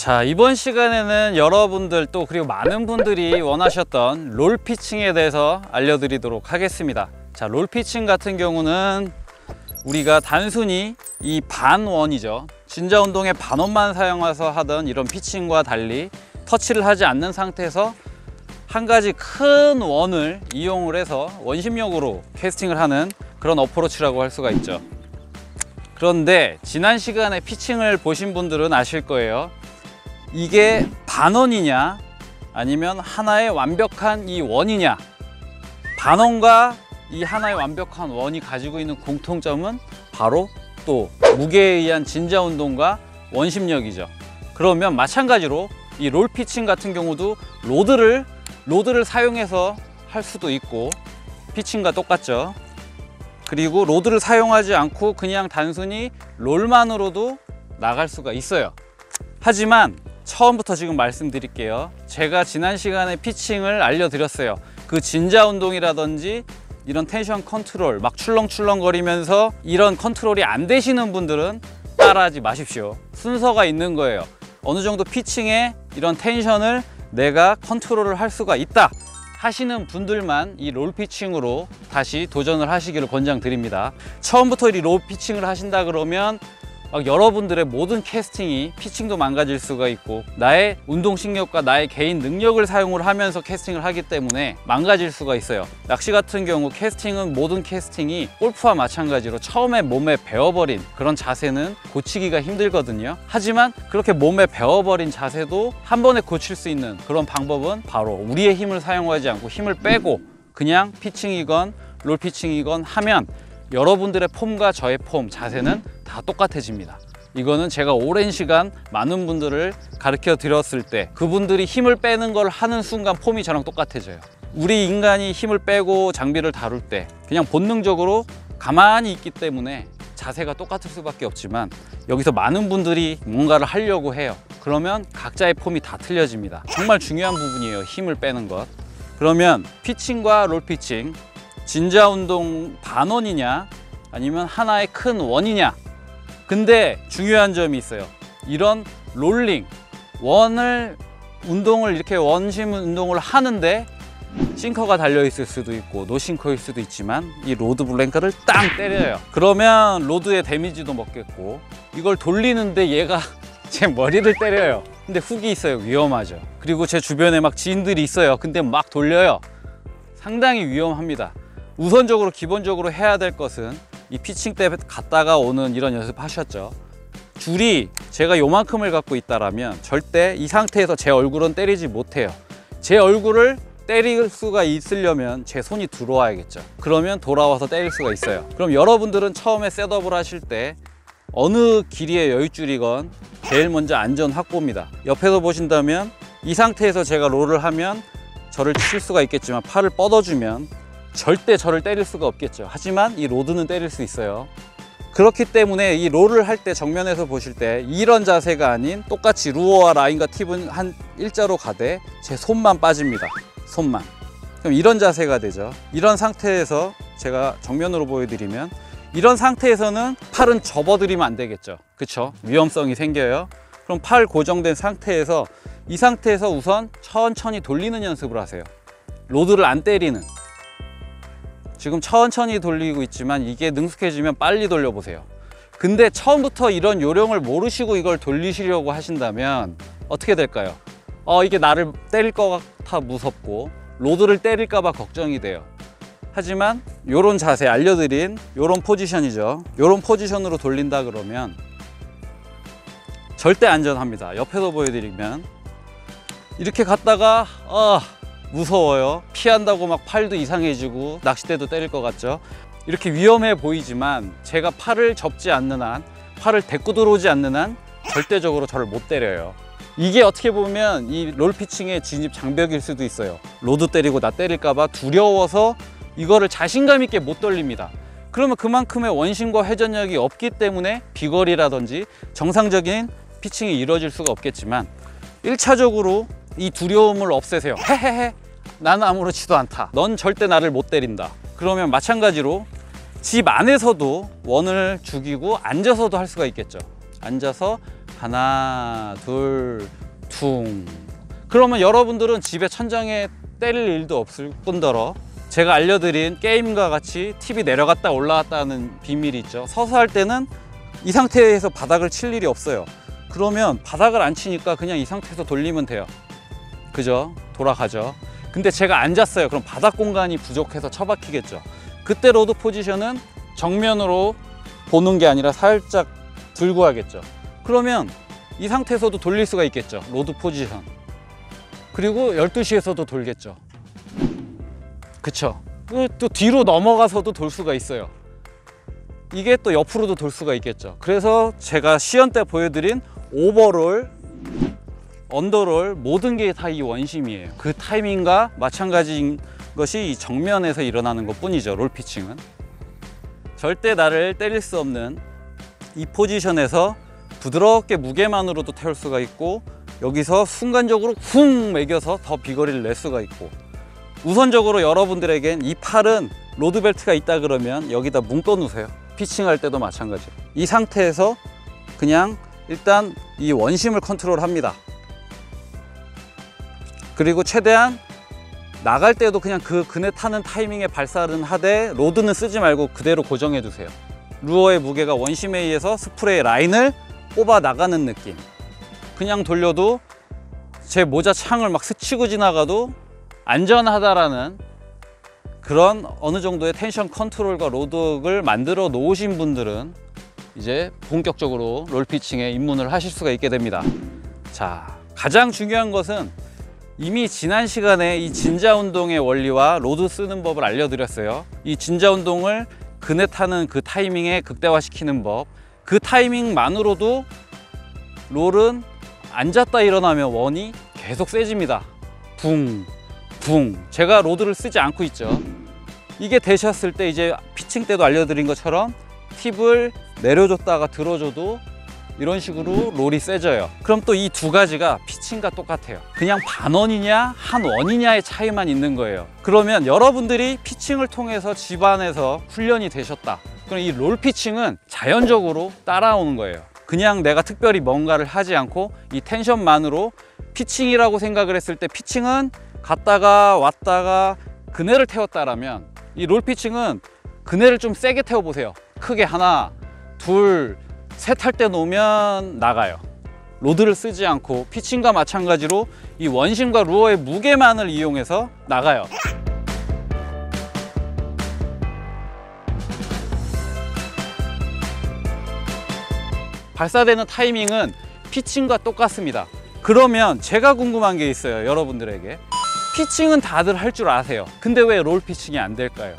자, 이번 시간에는 여러분들 또 그리고 많은 분들이 원하셨던 롤 피칭에 대해서 알려드리도록 하겠습니다. 자, 롤 피칭 같은 경우는 우리가 단순히 이 반원이죠. 진자 운동의 반원만 사용해서 하던 이런 피칭과 달리 터치를 하지 않는 상태에서 한 가지 큰 원을 이용을 해서 원심력으로 캐스팅을 하는 그런 어프로치라고 할 수가 있죠. 그런데 지난 시간에 피칭을 보신 분들은 아실 거예요. 이게 반원이냐 아니면 하나의 완벽한 이 원이냐. 반원과 이 하나의 완벽한 원이 가지고 있는 공통점은 바로 또 무게에 의한 진자 운동과 원심력이죠. 그러면 마찬가지로 이 롤 피칭 같은 경우도 로드를 사용해서 할 수도 있고 피칭과 똑같죠. 그리고 로드를 사용하지 않고 그냥 단순히 롤만으로도 나갈 수가 있어요. 하지만 처음부터 지금 말씀드릴게요. 제가 지난 시간에 피칭을 알려드렸어요. 그 진자 운동이라든지 이런 텐션 컨트롤 막 출렁출렁거리면서 이런 컨트롤이 안 되시는 분들은 따라하지 마십시오. 순서가 있는 거예요. 어느 정도 피칭에 이런 텐션을 내가 컨트롤을 할 수가 있다 하시는 분들만 이 롤 피칭으로 다시 도전을 하시기를 권장드립니다. 처음부터 이 롤 피칭을 하신다 그러면 여러분들의 모든 캐스팅이 피칭도 망가질 수가 있고 나의 운동신경과 나의 개인 능력을 사용을 하면서 캐스팅을 하기 때문에 망가질 수가 있어요. 낚시 같은 경우 캐스팅은 모든 캐스팅이 골프와 마찬가지로 처음에 몸에 배워버린 그런 자세는 고치기가 힘들거든요. 하지만 그렇게 몸에 배워버린 자세도 한 번에 고칠 수 있는 그런 방법은 바로 우리의 힘을 사용하지 않고 힘을 빼고 그냥 피칭이건 롤 피칭이건 하면 여러분들의 폼과 저의 폼, 자세는 다 똑같아집니다. 이거는 제가 오랜 시간 많은 분들을 가르쳐 드렸을 때 그분들이 힘을 빼는 걸 하는 순간 폼이 저랑 똑같아져요. 우리 인간이 힘을 빼고 장비를 다룰 때 그냥 본능적으로 가만히 있기 때문에 자세가 똑같을 수밖에 없지만 여기서 많은 분들이 뭔가를 하려고 해요. 그러면 각자의 폼이 다 틀려집니다. 정말 중요한 부분이에요, 힘을 빼는 것. 그러면 피칭과 롤 피칭, 진자 운동 반원이냐 아니면 하나의 큰 원이냐. 근데 중요한 점이 있어요. 이런 롤링 운동을 이렇게 원심 운동을 하는데 싱커가 달려 있을 수도 있고 노싱커일 수도 있지만 이 로드 블랭크를 땅 때려요. 그러면 로드에 데미지도 먹겠고 이걸 돌리는데 얘가 제 머리를 때려요. 근데 훅이 있어요. 위험하죠. 그리고 제 주변에 막 지인들이 있어요. 근데 막 돌려요. 상당히 위험합니다. 우선적으로 기본적으로 해야 될 것은 이 피칭 때 갔다가 오는 이런 연습 하셨죠. 줄이 제가 요만큼을 갖고 있다라면 절대 이 상태에서 제 얼굴은 때리지 못해요. 제 얼굴을 때릴 수가 있으려면 제 손이 들어와야겠죠. 그러면 돌아와서 때릴 수가 있어요. 그럼 여러분들은 처음에 셋업을 하실 때 어느 길이의 여윳줄이건 제일 먼저 안전 확보입니다. 옆에서 보신다면 이 상태에서 제가 롤을 하면 저를 칠 수가 있겠지만 팔을 뻗어주면 절대 저를 때릴 수가 없겠죠. 하지만 이 로드는 때릴 수 있어요. 그렇기 때문에 이 롤을 할 때 정면에서 보실 때 이런 자세가 아닌 똑같이 루어와 라인과 팁은 한 일자로 가되 제 손만 빠집니다. 손만. 그럼 이런 자세가 되죠. 이런 상태에서 제가 정면으로 보여드리면 이런 상태에서는 팔은 접어드리면 안 되겠죠. 그쵸? 위험성이 생겨요. 그럼 팔 고정된 상태에서 이 상태에서 우선 천천히 돌리는 연습을 하세요. 로드를 안 때리는. 지금 천천히 돌리고 있지만 이게 능숙해지면 빨리 돌려보세요. 근데 처음부터 이런 요령을 모르시고 이걸 돌리시려고 하신다면 어떻게 될까요? 이게 나를 때릴 것 같아 무섭고 로드를 때릴까 봐 걱정이 돼요. 하지만 요런 자세 알려드린 요런 포지션이죠. 요런 포지션으로 돌린다 그러면 절대 안전합니다. 옆에서 보여드리면 이렇게 갔다가 무서워요. 피한다고 막 팔도 이상해지고 낚싯대도 때릴 것 같죠. 이렇게 위험해 보이지만 제가 팔을 접지 않는 한, 팔을 데리고 들어오지 않는 한 절대적으로 저를 못 때려요. 이게 어떻게 보면 이 롤 피칭의 진입 장벽일 수도 있어요. 로드 때리고 나 때릴까 봐 두려워서 이거를 자신감 있게 못 돌립니다. 그러면 그만큼의 원심과 회전력이 없기 때문에 비거리라든지 정상적인 피칭이 이루어질 수가 없겠지만 1차적으로 이 두려움을 없애세요. 헤헤헤 나는 아무렇지도 않다. 넌 절대 나를 못 때린다. 그러면 마찬가지로 집 안에서도 원을 죽이고 앉아서도 할 수가 있겠죠. 앉아서 하나, 둘, 퉁. 그러면 여러분들은 집에 천장에 때릴 일도 없을 뿐더러 제가 알려드린 게임과 같이 TV 내려갔다 올라갔다 하는 비밀이 있죠. 서서 할 때는 이 상태에서 바닥을 칠 일이 없어요. 그러면 바닥을 안 치니까 그냥 이 상태에서 돌리면 돼요. 그죠? 돌아가죠. 근데 제가 앉았어요. 그럼 바닥 공간이 부족해서 처박히겠죠. 그때 로드 포지션은 정면으로 보는 게 아니라 살짝 들고 하겠죠. 그러면 이 상태에서도 돌릴 수가 있겠죠. 로드 포지션. 그리고 12시에서도 돌겠죠. 그쵸? 또 뒤로 넘어가서도 돌 수가 있어요. 이게 또 옆으로도 돌 수가 있겠죠. 그래서 제가 시연 때 보여드린 오버롤, 언더롤 모든 게 다 이 원심이에요. 그 타이밍과 마찬가지인 것이 이 정면에서 일어나는 것 뿐이죠. 롤 피칭은 절대 나를 때릴 수 없는 이 포지션에서 부드럽게 무게만으로도 태울 수가 있고, 여기서 순간적으로 쿵 매겨서 더 비거리를 낼 수가 있고, 우선적으로 여러분들에겐 이 팔은 로드벨트가 있다 그러면 여기다 묶어 놓으세요. 피칭할 때도 마찬가지. 이 상태에서 그냥 일단 이 원심을 컨트롤 합니다. 그리고 최대한 나갈 때도 그냥 그 그네 타는 타이밍에 발사는 하되 로드는 쓰지 말고 그대로 고정해 두세요. 루어의 무게가 원심에 의해서 스프레이 라인을 뽑아 나가는 느낌. 그냥 돌려도 제 모자 창을 막 스치고 지나가도 안전하다라는 그런 어느 정도의 텐션 컨트롤과 로드웍을 만들어 놓으신 분들은 이제 본격적으로 롤피칭에 입문을 하실 수가 있게 됩니다. 자, 가장 중요한 것은 이미 지난 시간에 이 진자 운동의 원리와 로드 쓰는 법을 알려드렸어요. 이 진자 운동을 그네 타는 그 타이밍에 극대화시키는 법, 그 타이밍만으로도 롤은 앉았다 일어나면 원이 계속 세집니다. 붕 붕. 제가 로드를 쓰지 않고 있죠. 이게 되셨을 때 이제 피칭 때도 알려드린 것처럼 팁을 내려줬다가 들어줘도 이런 식으로 롤이 세져요. 그럼 또 이 두 가지가 피칭과 똑같아요. 그냥 반원이냐 한 원이냐의 차이만 있는 거예요. 그러면 여러분들이 피칭을 통해서 집안에서 훈련이 되셨다. 그럼 이 롤 피칭은 자연적으로 따라오는 거예요. 그냥 내가 특별히 뭔가를 하지 않고 이 텐션만으로 피칭이라고 생각을 했을 때, 피칭은 갔다가 왔다가 그네를 태웠다라면 이 롤 피칭은 그네를 좀 세게 태워보세요. 크게 하나, 둘, 셋 할 때 놓으면 나가요. 로드를 쓰지 않고 피칭과 마찬가지로 이 원심과 루어의 무게만을 이용해서 나가요. 발사되는 타이밍은 피칭과 똑같습니다. 그러면 제가 궁금한 게 있어요. 여러분들에게 피칭은 다들 할 줄 아세요. 근데 왜 롤 피칭이 안 될까요?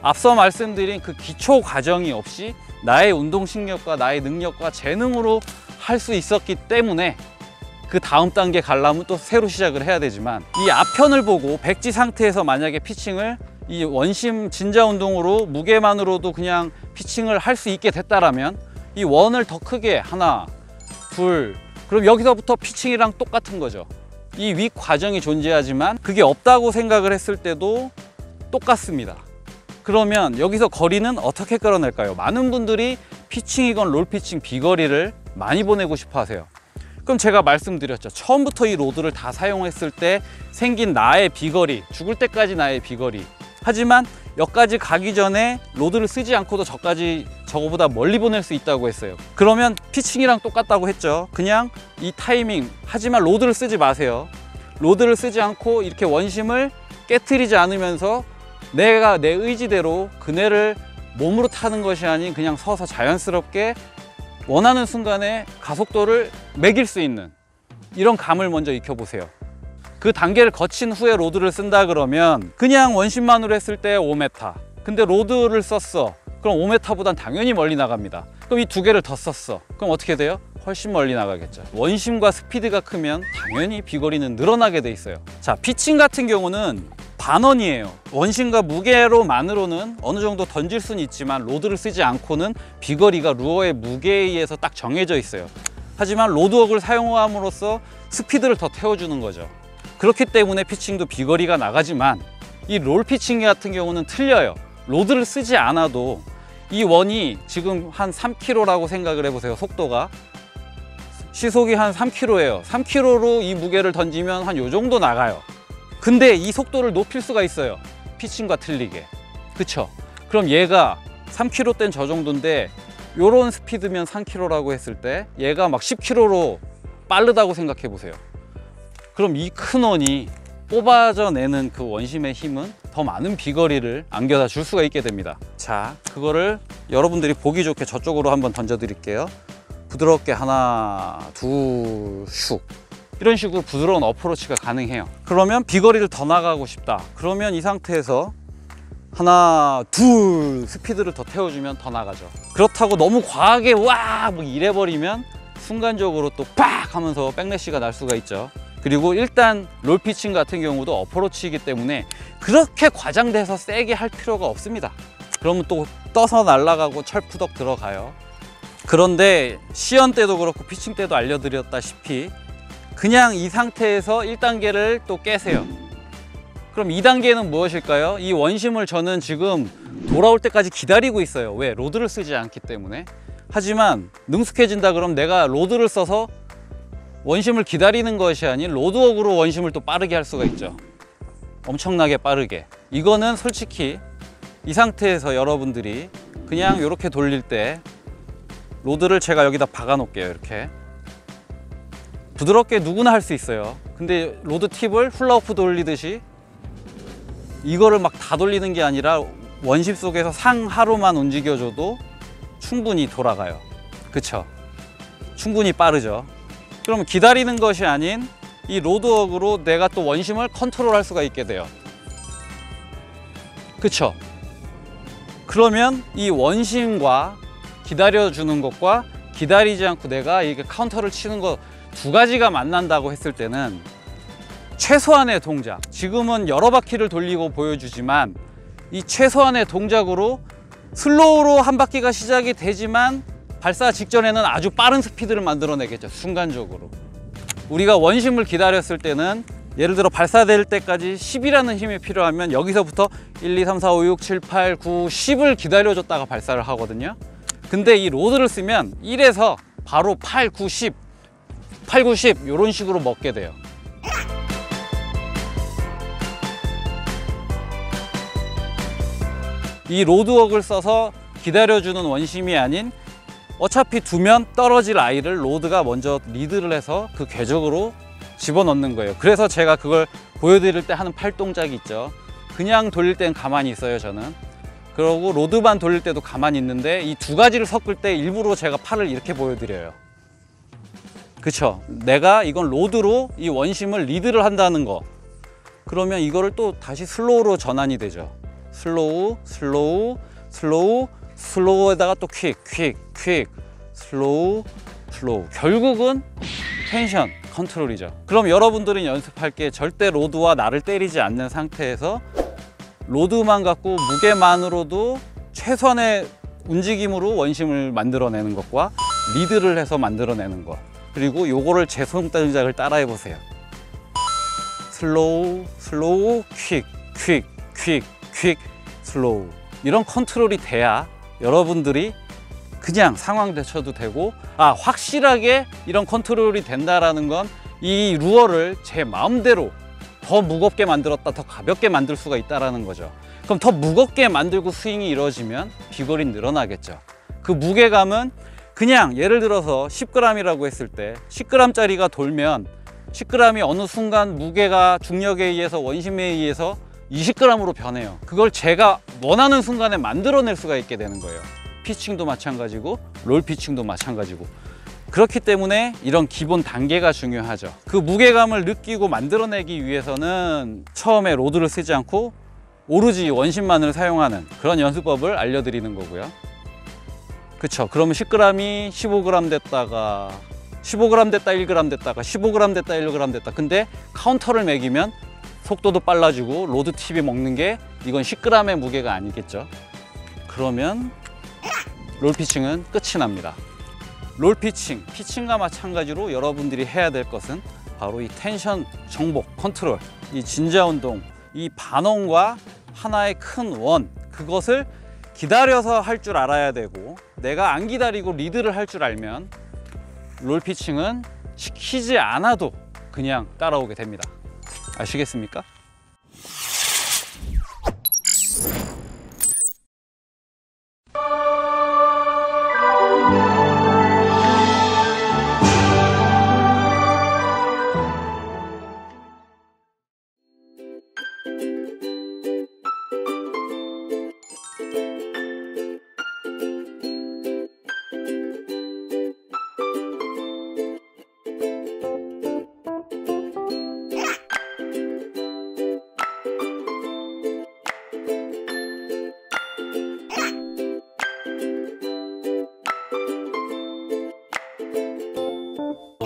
앞서 말씀드린 그 기초 과정이 없이 나의 운동신경과 나의 능력과 재능으로 할 수 있었기 때문에 그 다음 단계 가려면 또 새로 시작을 해야 되지만, 이 앞편을 보고 백지 상태에서 만약에 피칭을 이 원심 진자 운동으로 무게만으로도 그냥 피칭을 할 수 있게 됐다라면 이 원을 더 크게 하나, 둘, 그럼 여기서부터 피칭이랑 똑같은 거죠. 이 윗 과정이 존재하지만 그게 없다고 생각을 했을 때도 똑같습니다. 그러면 여기서 거리는 어떻게 끌어낼까요? 많은 분들이 피칭이건 롤피칭 비거리를 많이 보내고 싶어 하세요. 그럼 제가 말씀드렸죠. 처음부터 이 로드를 다 사용했을 때 생긴 나의 비거리, 죽을 때까지 나의 비거리. 하지만 여기까지 가기 전에 로드를 쓰지 않고도 저거보다 멀리 보낼 수 있다고 했어요. 그러면 피칭이랑 똑같다고 했죠. 그냥 이 타이밍, 하지만 로드를 쓰지 마세요. 로드를 쓰지 않고 이렇게 원심을 깨트리지 않으면서 내가 내 의지대로 그네를 몸으로 타는 것이 아닌 그냥 서서 자연스럽게 원하는 순간에 가속도를 매길 수 있는 이런 감을 먼저 익혀보세요. 그 단계를 거친 후에 로드를 쓴다 그러면 그냥 원심만으로 했을 때 5m, 근데 로드를 썼어. 그럼 5m보단 당연히 멀리 나갑니다. 그럼 이 두 개를 더 썼어. 그럼 어떻게 돼요? 훨씬 멀리 나가겠죠. 원심과 스피드가 크면 당연히 비거리는 늘어나게 돼 있어요. 자, 피칭 같은 경우는 반원이에요. 원심과 무게로만으로는 어느 정도 던질 수는 있지만 로드를 쓰지 않고는 비거리가 루어의 무게에 의해서 딱 정해져 있어요. 하지만 로드웍을 사용함으로써 스피드를 더 태워주는 거죠. 그렇기 때문에 피칭도 비거리가 나가지만 이 롤 피칭 같은 경우는 틀려요. 로드를 쓰지 않아도 이 원이 지금 한 3kg라고 생각을 해보세요. 속도가 시속이 한 3km예요 3km로 이 무게를 던지면 한 요 정도 나가요. 근데 이 속도를 높일 수가 있어요. 피칭과 틀리게. 그쵸? 그럼 얘가 3km대는 저 정도인데 요런 스피드면 3km라고 했을 때 얘가 막 10km로 빠르다고 생각해 보세요. 그럼 이 큰 원이 뽑아져내는 그 원심의 힘은 더 많은 비거리를 안겨다 줄 수가 있게 됩니다. 자, 그거를 여러분들이 보기 좋게 저쪽으로 한번 던져 드릴게요. 부드럽게 하나, 둘, 슉. 이런 식으로 부드러운 어프로치가 가능해요. 그러면 비거리를 더 나가고 싶다. 그러면 이 상태에서 하나, 둘 스피드를 더 태워주면 더 나가죠. 그렇다고 너무 과하게 와! 뭐 이래버리면 순간적으로 또 팍! 하면서 백래시가 날 수가 있죠. 그리고 일단 롤피칭 같은 경우도 어프로치이기 때문에 그렇게 과장돼서 세게 할 필요가 없습니다. 그러면 또 떠서 날아가고 철푸덕 들어가요. 그런데 시연 때도 그렇고 피칭 때도 알려드렸다시피 그냥 이 상태에서 1단계를 또 깨세요. 그럼 2단계는 무엇일까요? 이 원심을 저는 지금 돌아올 때까지 기다리고 있어요. 왜? 로드를 쓰지 않기 때문에. 하지만 능숙해진다 그럼 내가 로드를 써서 원심을 기다리는 것이 아닌 로드웍으로 원심을 또 빠르게 할 수가 있죠. 엄청나게 빠르게. 이거는 솔직히 이 상태에서 여러분들이 그냥 이렇게 돌릴 때 로드를 제가 여기다 박아 놓을게요. 이렇게 부드럽게 누구나 할 수 있어요. 근데 로드 팁을 훌라후프 돌리듯이 이거를 막 다 돌리는 게 아니라 원심 속에서 상하로만 움직여줘도 충분히 돌아가요. 그쵸? 충분히 빠르죠. 그러면 기다리는 것이 아닌 이 로드웍으로 내가 또 원심을 컨트롤할 수가 있게 돼요. 그쵸? 그러면 이 원심과 기다려주는 것과 기다리지 않고 내가 이게 카운터를 치는 것 두 가지가 만난다고 했을 때는 최소한의 동작, 지금은 여러 바퀴를 돌리고 보여주지만 이 최소한의 동작으로 슬로우로 한 바퀴가 시작이 되지만 발사 직전에는 아주 빠른 스피드를 만들어내겠죠. 순간적으로 우리가 원심을 기다렸을 때는 예를 들어 발사될 때까지 10이라는 힘이 필요하면 여기서부터 1, 2, 3, 4, 5, 6, 7, 8, 9, 10을 기다려줬다가 발사를 하거든요. 근데 이 로드를 쓰면 1에서 바로 8, 9, 10 8, 9, 10 이런 식으로 먹게 돼요. 이 로드웍을 써서 기다려주는 원심이 아닌 어차피 두면 떨어질 아이를 로드가 먼저 리드를 해서 그 궤적으로 집어넣는 거예요. 그래서 제가 그걸 보여드릴 때 하는 팔동작이 있죠. 그냥 돌릴 땐 가만히 있어요, 저는. 그러고 로드만 돌릴 때도 가만히 있는데 이 두 가지를 섞을 때 일부러 제가 팔을 이렇게 보여드려요. 그쵸? 내가 이건 로드로 이 원심을 리드를 한다는 거. 그러면 이거를 또 다시 슬로우로 전환이 되죠. 슬로우, 슬로우, 슬로우, 슬로우에다가 또 퀵, 퀵, 퀵, 슬로우, 슬로우. 결국은 텐션 컨트롤이죠. 그럼 여러분들은 연습할 게 절대 로드와 나를 때리지 않는 상태에서 로드만 갖고 무게만으로도 최선의 움직임으로 원심을 만들어내는 것과 리드를 해서 만들어내는 것. 그리고 요거를 제 손 동작을 따라해 보세요. 슬로우, 슬로우, 퀵, 퀵, 퀵, 퀵, 슬로우. 이런 컨트롤이 돼야 여러분들이 그냥 상황 대처도 되고 확실하게 이런 컨트롤이 된다라는 건 이 루어를 제 마음대로 더 무겁게 만들었다, 더 가볍게 만들 수가 있다라는 거죠. 그럼 더 무겁게 만들고 스윙이 이루어지면 비거리는 늘어나겠죠. 그 무게감은 그냥 예를 들어서 10g이라고 했을 때 10g짜리가 돌면 10g이 어느 순간 무게가 중력에 의해서 원심에 의해서 20g으로 변해요. 그걸 제가 원하는 순간에 만들어낼 수가 있게 되는 거예요. 피칭도 마찬가지고 롤 피칭도 마찬가지고. 그렇기 때문에 이런 기본 단계가 중요하죠. 그 무게감을 느끼고 만들어내기 위해서는 처음에 로드를 쓰지 않고 오로지 원심만을 사용하는 그런 연습법을 알려드리는 거고요. 그쵸? 그러면 10g이 15g 됐다가 15g 됐다 1g 됐다가 15g 됐다 1g 됐다. 근데 카운터를 매기면 속도도 빨라지고 로드 팁이 먹는 게 이건 10g의 무게가 아니겠죠. 그러면 롤 피칭은 끝이 납니다. 롤 피칭, 피칭과 마찬가지로 여러분들이 해야 될 것은 바로 이 텐션 정복, 컨트롤, 이 진자 운동, 이 반원과 하나의 큰 원, 그것을 기다려서 할 줄 알아야 되고, 내가 안 기다리고 리드를 할 줄 알면 롤 피칭은 시키지 않아도 그냥 따라오게 됩니다. 아시겠습니까?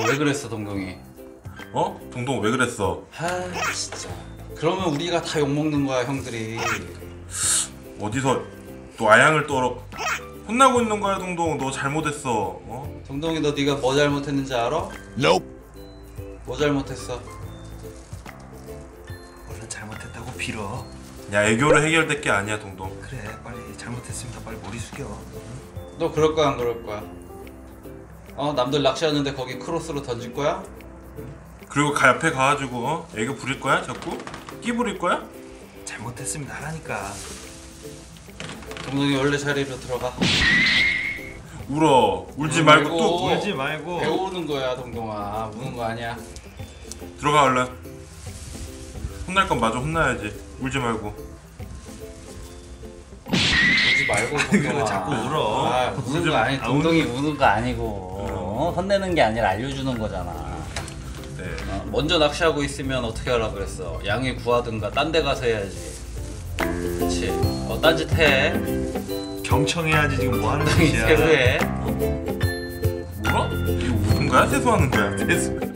왜 그랬어, 동동이? 어? 동동 왜 그랬어? 아, 진짜. 그러면 우리가 다 욕먹는 거야, 형들이. 어디서 또 아양을 떨어 혼나고 있는 거야, 동동. 너 잘못했어. 어? 동동이, 너 네가 뭐 잘못했는지 알아? Nope. 뭐 잘못했어? 얼른 잘못했다고 빌어. 야, 애교로 해결될 게 아니야, 동동. 그래, 빨리 잘못했으니까 빨리 머리 숙여. 너 그럴 거야, 안 그럴 거야? 남들 낚시하는데 거기 크로스로 던질 거야? 그리고 옆에 가가지고 애교 부릴 거야? 자꾸? 끼 부릴 거야? 잘못했습니다 하라니까. 동동이 원래 자리로 들어가. 울어. 울지 말고 또 울어. 울지 말고. 배우는 거야, 동동아. 우는 거 아니야. 들어가 얼른. 혼날 건 마저 혼나야지. 울지 말고. 울지 말고, 동동아. 왜 자꾸 울어? 우는 거 아니, 동동이 우는 거 아니고. 혼내는 게 아니라 알려주는 거잖아. 네. 먼저 낚시하고 있으면 어떻게 하라 그랬어? 양이 구하든가 딴 데 가서 해야지. 그치? 딴짓 해. 경청해야지. 지금 뭐 하는 동동이 짓이야? 세우해. 울어? 이거 우는 거야? 세수하는 거야? 세수.